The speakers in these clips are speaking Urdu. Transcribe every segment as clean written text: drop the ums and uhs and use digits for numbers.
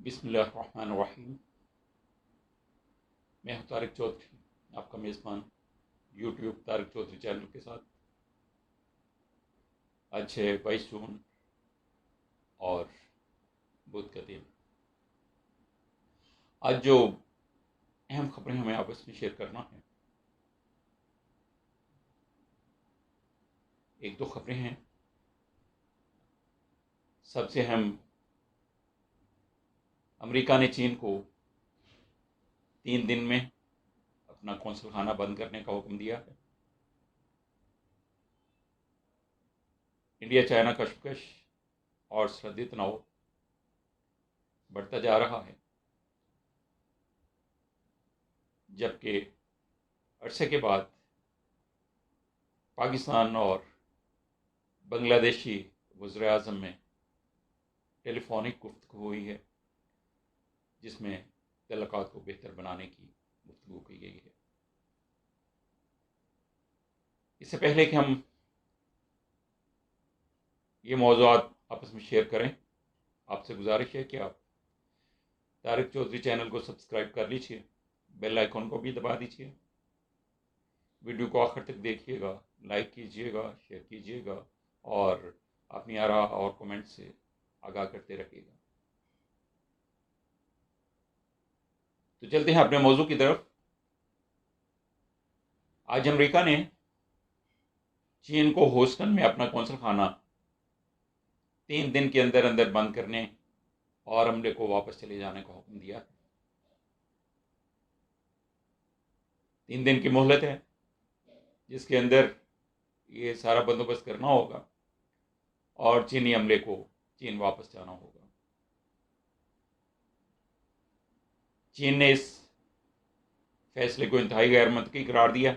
بسم اللہ الرحمن الرحیم۔ میں ہوں طارق چودھری، آپ کا میزبان یوٹیوب طارق چودھری چینل کے ساتھ۔ آج ہے 22 جون اور بدھ کا دن۔ آج جو اہم خبریں ہمیں آپس میں شیئر کرنا ہے، ایک دو خبریں ہیں۔ سب سے اہم، امریکہ نے چین کو 3 دن میں اپنا قونصل خانہ بند کرنے کا حکم دیا ہے۔ انڈیا چائنا کشمکش اور سرحدی تناؤ بڑھتا جا رہا ہے، جبکہ عرصے کے بعد پاکستان اور بنگلہ دیشی وزیر اعظم میں ٹیلی فونک گفتگو ہوئی ہے، جس میں تعلقات کو بہتر بنانے کی گفتگو کی گئی ہے۔ اس سے پہلے کہ ہم یہ موضوعات آپس میں شیئر کریں، آپ سے گزارش ہے کہ آپ طارق چودھری چینل کو سبسکرائب کر لیجیے، بیل آئیکن کو بھی دبا دیجیے، ویڈیو کو آخر تک دیکھیے گا، لائک کیجیے گا، شیئر کیجیے گا اور اپنی آراء اور کمنٹ سے آگاہ کرتے رہیے گا۔ تو چلتے ہیں اپنے موضوع کی طرف۔ آج امریکہ نے چین کو ہیوسٹن میں اپنا قونصل خانہ 3 دن کے اندر اندر بند کرنے اور عملے کو واپس چلے جانے کا حکم دیا۔ 3 دن کی مہلت ہے، جس کے اندر یہ سارا بندوبست کرنا ہوگا اور چینی عملے کو چین واپس جانا ہوگا۔ چین نے اس فیصلے کو انتہائی غیر منطقی قرار دیا،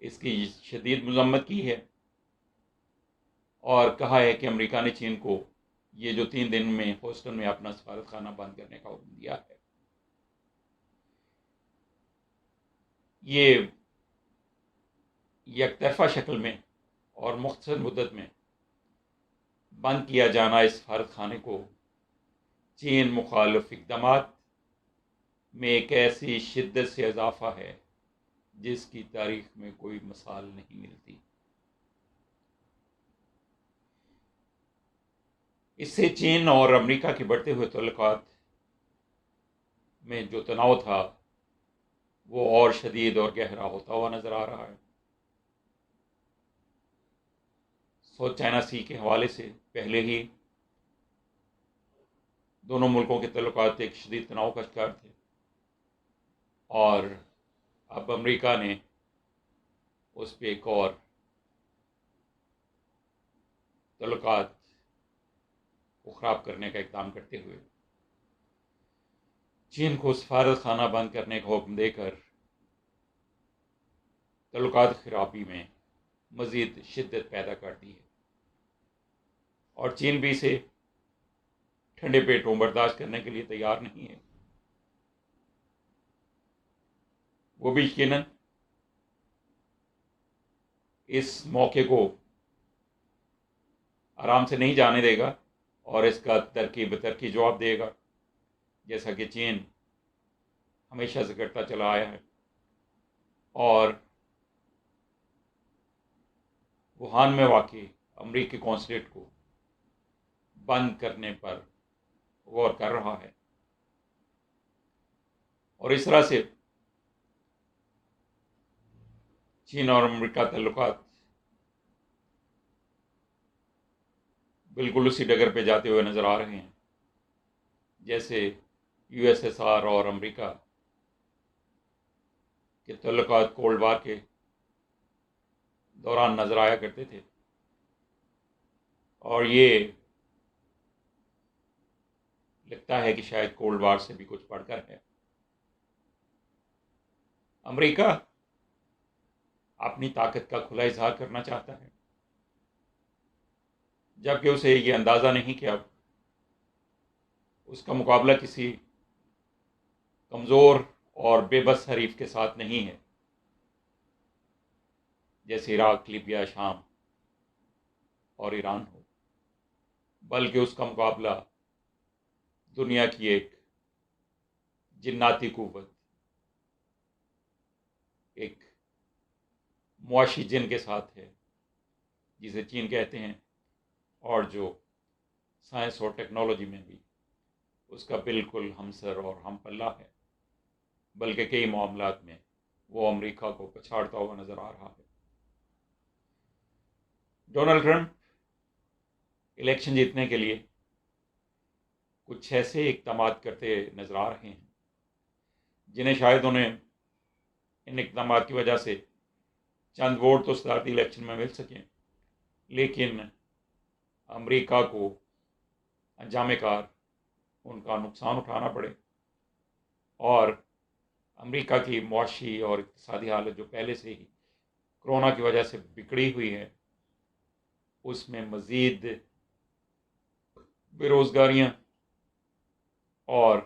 اس کی شدید مذمت کی ہے اور کہا ہے کہ امریکہ نے چین کو یہ جو 3 دن میں ہیوسٹن میں اپنا سفارت خانہ بند کرنے کا حکم دیا ہے، یہ یک طرفہ شکل میں اور مختصر مدت میں بند کیا جانا اس سفارت خانے کو چین مخالف اقدامات میں ایک ایسی شدت سے اضافہ ہے جس کی تاریخ میں کوئی مثال نہیں ملتی۔ اس سے چین اور امریکہ کے بڑھتے ہوئے تعلقات میں جو تناؤ تھا وہ اور شدید اور گہرا ہوتا ہوا نظر آ رہا ہے۔ ساؤتھ چائنا سی کے حوالے سے پہلے ہی دونوں ملکوں کے تعلقات ایک شدید تناؤ کا شکار تھے، اور اب امریکہ نے اس پہ ایک اور تعلقات کو خراب کرنے کا اقدام کرتے ہوئے چین کو سفارت خانہ بند کرنے کا حکم دے کر تعلقات خرابی میں مزید شدت پیدا کر دی ہے، اور چین بھی اسے ٹھنڈے پیٹوں برداشت کرنے کے لیے تیار نہیں ہے۔ وہ بھی یقیناً اس موقع کو آرام سے نہیں جانے دے گا اور اس کا ترقی جواب دے گا، جیسا کہ چین ہمیشہ سے کرتا چلا آیا ہے، اور ووہان میں واقع امریکی قونصلیٹ کو بند کرنے پر غور کر رہا ہے۔ اور اس طرح سے چین اور امریکہ تعلقات بالکل اسی ڈگر پہ جاتے ہوئے نظر آ رہے ہیں جیسے یو ایس ایس آر اور امریکہ کے تعلقات کولڈ وار کے دوران نظر آیا کرتے تھے، اور یہ لگتا ہے کہ شاید کولڈ وار سے بھی کچھ بڑھ کر ہے۔ امریکہ اپنی طاقت کا کھلا اظہار کرنا چاہتا ہے، جبکہ اسے یہ اندازہ نہیں کہ اب اس کا مقابلہ کسی کمزور اور بے بس حریف کے ساتھ نہیں ہے، جیسے عراق، لیبیا، شام اور ایران ہو، بلکہ اس کا مقابلہ دنیا کی ایک جناتی قوت، ایک معاشی جن کے ساتھ ہے جسے چین کہتے ہیں، اور جو سائنس اور ٹیکنالوجی میں بھی اس کا بالکل ہمسر اور ہم پلہ ہے، بلکہ کئی معاملات میں وہ امریکہ کو پچھاڑتا ہوا نظر آ رہا ہے۔ ڈونلڈ ٹرمپ الیکشن جیتنے کے لیے کچھ ایسے اقدامات کرتے نظر آ رہے ہیں جنہیں شاید انہیں ان اقدامات کی وجہ سے چند ووٹ تو صدارتی الیکشن میں مل سکیں، لیکن امریکہ کو انجام کار ان کا نقصان اٹھانا پڑے، اور امریکہ کی معاشی اور اقتصادی حالت جو پہلے سے ہی کرونا کی وجہ سے بگڑی ہوئی ہے، اس میں مزید بے روزگاریاں اور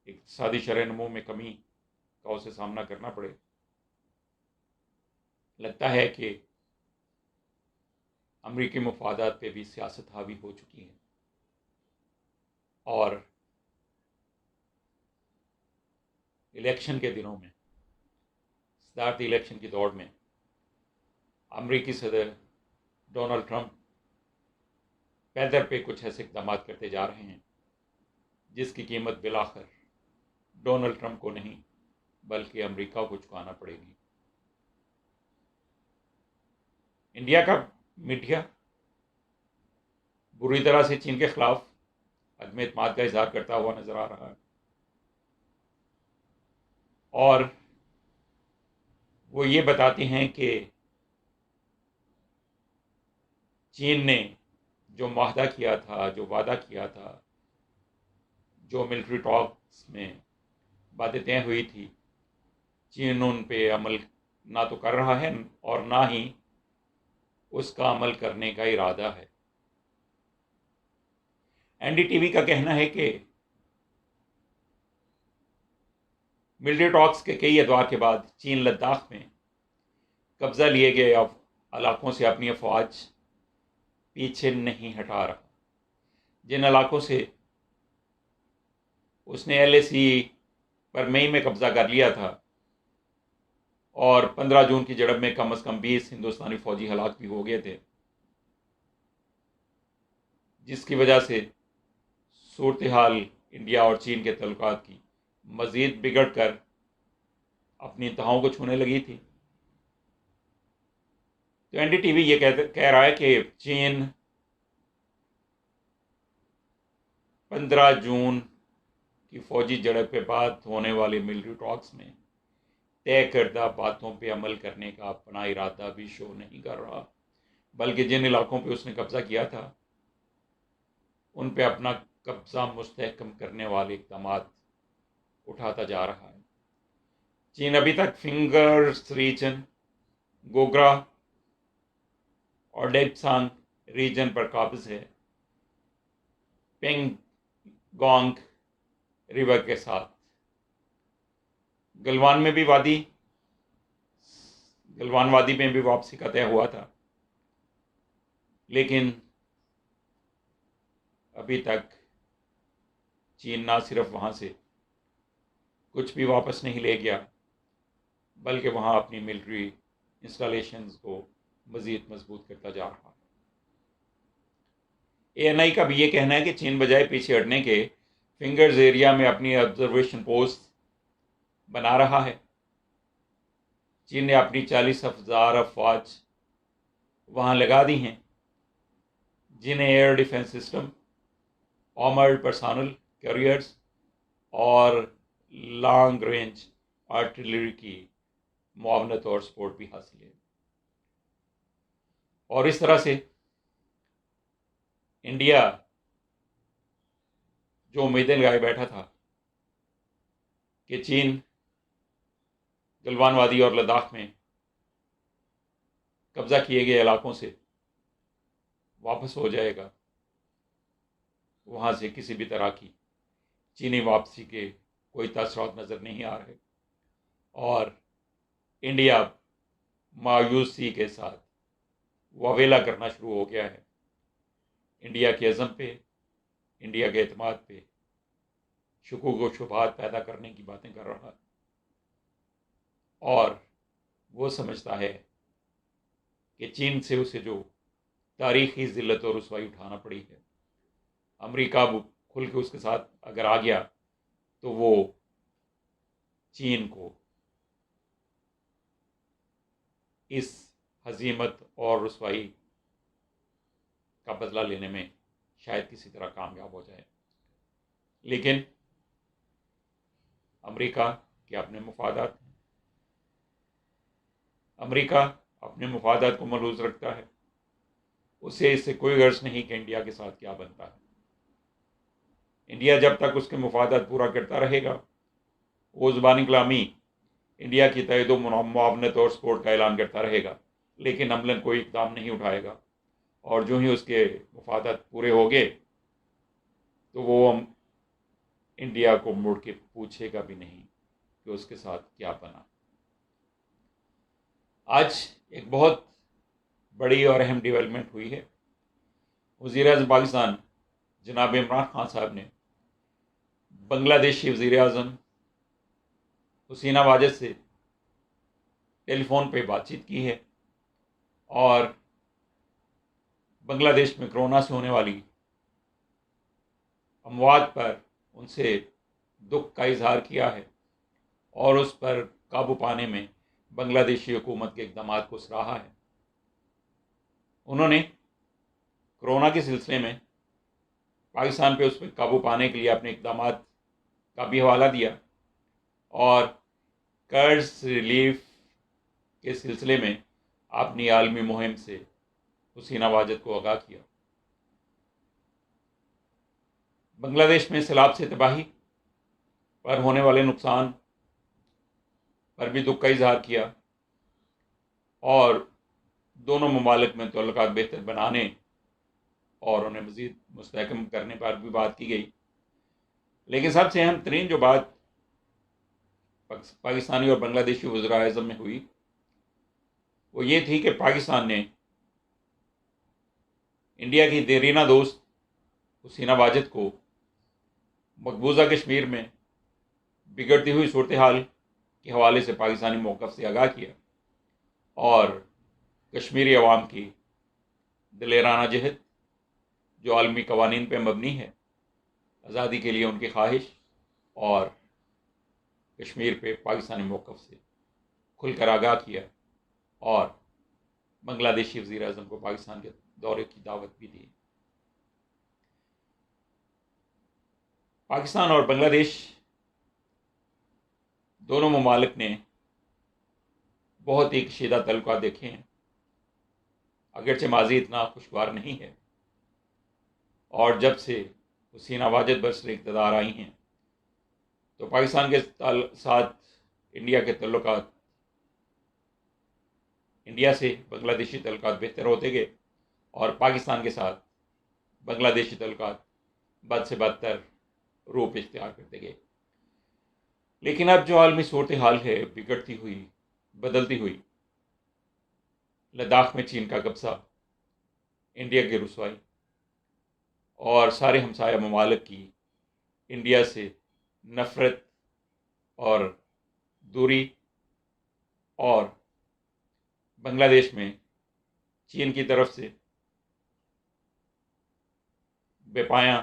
اقتصادی شرح نمو میں کمی کا اسے سامنا کرنا پڑے۔ لگتا ہے کہ امریکی مفادات پہ بھی سیاست حاوی ہو چکی ہے، اور الیکشن کے دنوں میں، صدارتی الیکشن کی دوڑ میں، امریکی صدر ڈونلڈ ٹرمپ پیدر پہ کچھ ایسے اقدامات کرتے جا رہے ہیں جس کی قیمت بالآخر ڈونلڈ ٹرمپ کو نہیں بلکہ امریکہ کو چکانا پڑے گی۔ انڈیا کا میڈیا بری طرح سے چین کے خلاف عدم اعتماد کا اظہار کرتا ہوا نظر آ رہا ہے، اور وہ یہ بتاتے ہیں کہ چین نے جو معاہدہ کیا تھا، جو وعدہ کیا تھا، جو ملٹری ٹاکس میں باتیں طے ہوئی تھی، چین ان پہ عمل نہ تو کر رہا ہے اور نہ ہی اس کا عمل کرنے کا ارادہ ہے۔ این ڈی ٹی وی کا کہنا ہے کہ ملٹری ٹاکس کے کئی ادوار کے بعد چین لداخ میں قبضہ لیے گئے علاقوں سے اپنی افواج پیچھے نہیں ہٹا رہا۔ جن علاقوں سے اس نے ایل اے سی پر مئی میں قبضہ کر لیا تھا، اور 15 جون کی جھڑپ میں کم از کم 20 ہندوستانی فوجی ہلاک بھی ہو گئے تھے، جس کی وجہ سے صورتحال انڈیا اور چین کے تعلقات کی مزید بگڑ کر اپنی انتہاؤں کو چھونے لگی تھی۔ تو این ڈی ٹی وی یہ کہہ رہا ہے کہ چین 15 جون کی فوجی جھڑپ کے بعد ہونے والے ملٹری ٹاکس میں طے کردہ باتوں پہ عمل کرنے کا اپنا ارادہ بھی شو نہیں کر رہا، بلکہ جن علاقوں پہ اس نے قبضہ کیا تھا ان پہ اپنا قبضہ مستحکم کرنے والے اقدامات اٹھاتا جا رہا ہے۔ چین ابھی تک فنگرس ریجن، گوگرا اور ڈیپسانگ ریجن پر قابض ہے، پینگ گونگ ریور کے ساتھ۔ گلوان وادی میں بھی واپسی کا طے ہوا تھا، لیکن ابھی تک چین نہ صرف وہاں سے کچھ بھی واپس نہیں لے گیا، بلکہ وہاں اپنی ملٹری انسٹالیشنز کو مزید مضبوط کرتا جا رہا ہے۔ اے این آئی کا بھی یہ کہنا ہے کہ چین بجائے پیچھے ہٹنے کے فنگرز ایریا میں اپنی آبزرویشن پوسٹ بنا رہا ہے۔ چین نے اپنی 40,000 افواج وہاں لگا دی ہیں، جنہیں air defence system, armoured personnel carriers اور لانگ رینج آرٹلری کی معاونت اور سپورٹ بھی حاصل ہے۔ اور اس طرح سے انڈیا جو امیدیں لگائے بیٹھا تھا کہ چین گلوان وادی اور لداخ میں قبضہ کیے گئے علاقوں سے واپس ہو جائے گا، وہاں سے کسی بھی طرح کی چینی واپسی کے کوئی تاثرات نظر نہیں آ رہے، اور انڈیا مایوسی کے ساتھ واویلا کرنا شروع ہو گیا ہے انڈیا کے عزم پہ، انڈیا کے اعتماد پہ شکوک و شبہات پیدا کرنے کی باتیں کر رہا ہے، اور وہ سمجھتا ہے کہ چین سے اسے جو تاریخی ذلت اور رسوائی اٹھانا پڑی ہے، امریکہ کھل کے اس کے ساتھ اگر آ گیا تو وہ چین کو اس ہزیمت اور رسوائی کا بدلہ لینے میں شاید کسی طرح کامیاب ہو جائے۔ لیکن امریکہ کے اپنے مفادات ہیں، امریکہ اپنے مفادات کو ملحوظ رکھتا ہے، اسے اس سے کوئی غرض نہیں کہ انڈیا کے ساتھ کیا بنتا ہے۔ انڈیا جب تک اس کے مفادات پورا کرتا رہے گا، وہ زبانی کلامی انڈیا کی تائید و معاونت اور سپورٹ کا اعلان کرتا رہے گا، لیکن عملاً کوئی اقدام نہیں اٹھائے گا، اور جو ہی اس کے مفادات پورے ہو گئے تو وہ انڈیا کو مڑ کے پوچھے گا بھی نہیں کہ اس کے ساتھ کیا بنا۔ آج ایک بہت بڑی اور اہم ڈیولپمنٹ ہوئی ہے۔ وزیر اعظم پاکستان جناب عمران خان صاحب نے بنگلہ دیشی وزیر اعظم حسینہ واجد سے ٹیلی فون پہ بات چیت کی ہے، اور بنگلہ دیش میں کرونا سے ہونے والی اموات پر ان سے دکھ کا اظہار کیا ہے، اور اس پر قابو پانے میں بنگلہ دیشی حکومت کے اقدامات کو سراہا ہے۔ انہوں نے کرونا کے سلسلے میں پاکستان پہ اس پہ قابو پانے کے لیے اپنے اقدامات کا بھی حوالہ دیا، اور قرض ریلیف کے سلسلے میں اپنی عالمی مہم سے حسینہ واجد کو آگاہ کیا۔ بنگلہ دیش میں سیلاب سے تباہی پر ہونے والے نقصان پر بھی دکھ کا اظہار کیا، اور دونوں ممالک میں تعلقات بہتر بنانے اور انہیں مزید مستحکم کرنے پر بھی بات کی گئی۔ لیکن سب سے اہم ترین جو بات پاکستانی اور بنگلہ دیشی وزراء اعظم میں ہوئی وہ یہ تھی کہ پاکستان نے انڈیا کی دیرینہ دوست حسینہ واجد کو مقبوضہ کشمیر میں بگڑتی ہوئی صورتحال کے حوالے سے پاکستانی موقف سے آگاہ کیا، اور کشمیری عوام کی دلیرانہ جہد جو عالمی قوانین پہ مبنی ہے، آزادی کے لیے ان کی خواہش، اور کشمیر پہ پاکستانی موقف سے کھل کر آگاہ کیا، اور بنگلہ دیشی وزیر اعظم کو پاکستان کے دورے کی دعوت بھی دی۔ پاکستان اور بنگلہ دیش دونوں ممالک نے بہت ہی کشیدہ تعلقات دیکھے ہیں، اگرچہ ماضی اتنا خوشگوار نہیں ہے، اور جب سے حسینہ واجد برسر اقتدار آئی ہیں تو پاکستان کے ساتھ انڈیا کے تعلقات، انڈیا سے بنگلہ دیشی تعلقات بہتر ہوتے گئے، اور پاکستان کے ساتھ بنگلہ دیشی تعلقات بد سے بدتر روپ اختیار کرتے گئے۔ لیکن اب جو عالمی صورتحال ہے بگڑتی ہوئی، بدلتی ہوئی، لداخ میں چین کا قبضہ، انڈیا کی رسوائی، اور سارے ہمسایہ ممالک کی انڈیا سے نفرت اور دوری، اور بنگلہ دیش میں چین کی طرف سے بے پایاں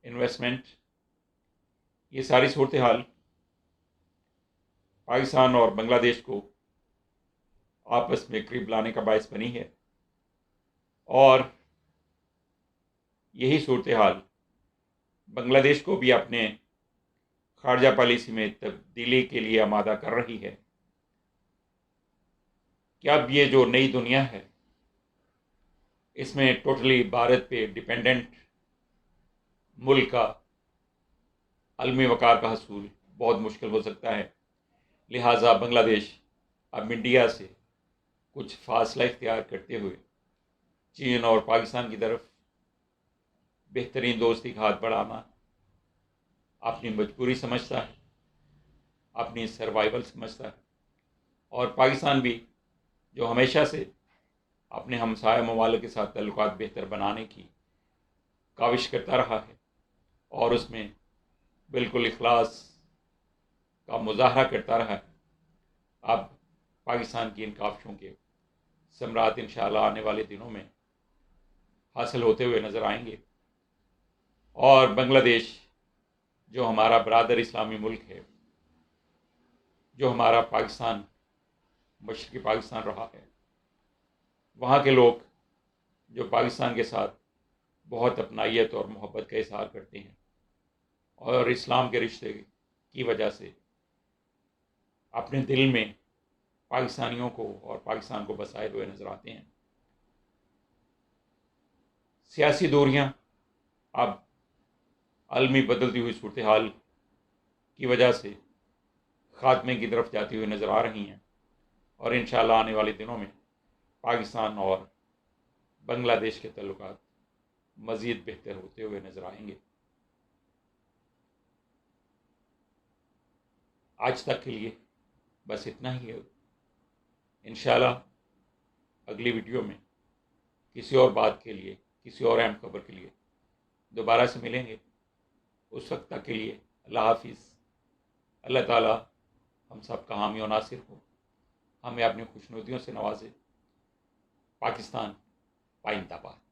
انویسٹمنٹ، یہ ساری صورتحال پاکستان اور بنگلہ دیش کو آپس میں قریب لانے کا باعث بنی ہے، اور یہی صورتحال بنگلہ دیش کو بھی اپنے خارجہ پالیسی میں تبدیلی کے لیے آمادہ کر رہی ہے کہ اب یہ جو نئی دنیا ہے اس میں ٹوٹلی بھارت پہ ڈیپینڈنٹ ملک کا عالمی وقار کا حصول بہت مشکل ہو سکتا ہے۔ لہٰذا بنگلہ دیش اب انڈیا سے کچھ فاصلہ اختیار کرتے ہوئے چین اور پاکستان کی طرف بہترین دوستی کا ہاتھ بڑھانا اپنی مجبوری سمجھتا ہے، اپنی سروائیول سمجھتا ہے، اور پاکستان بھی جو ہمیشہ سے اپنے ہمسایہ ممالک کے ساتھ تعلقات بہتر بنانے کی کاوش کرتا رہا ہے اور اس میں بالکل اخلاص کا مظاہرہ کرتا رہا ہے. اب پاکستان کی ان کاوشوں کے ثمرات انشاءاللہ آنے والے دنوں میں حاصل ہوتے ہوئے نظر آئیں گے، اور بنگلہ دیش جو ہمارا برادر اسلامی ملک ہے، جو ہمارا پاکستان مشرقی پاکستان رہا ہے، وہاں کے لوگ جو پاکستان کے ساتھ بہت اپنائیت اور محبت کا اظہار کرتے ہیں اور اسلام کے رشتے کی وجہ سے اپنے دل میں پاکستانیوں کو اور پاکستان کو بسائے ہوئے نظر آتے ہیں. سیاسی دوریاں اب عالمی بدلتی ہوئی صورتحال کی وجہ سے خاتمے کی طرف جاتی ہوئی نظر آ رہی ہیں، اور انشاءاللہ آنے والے دنوں میں پاکستان اور بنگلہ دیش کے تعلقات مزید بہتر ہوتے ہوئے نظر آئیں گے. آج تک کے لیے بس اتنا ہی ہے. انشاءاللہ اگلی ویڈیو میں کسی اور بات کے لیے، کسی اور اہم خبر کے لیے دوبارہ سے ملیں گے. اس وقت تک کے لیے اللہ حافظ. اللہ تعالیٰ ہم سب کا حامی و ناصر ہو، ہمیں اپنی خوشنودیوں سے نوازے. پاکستان پائندہ باد.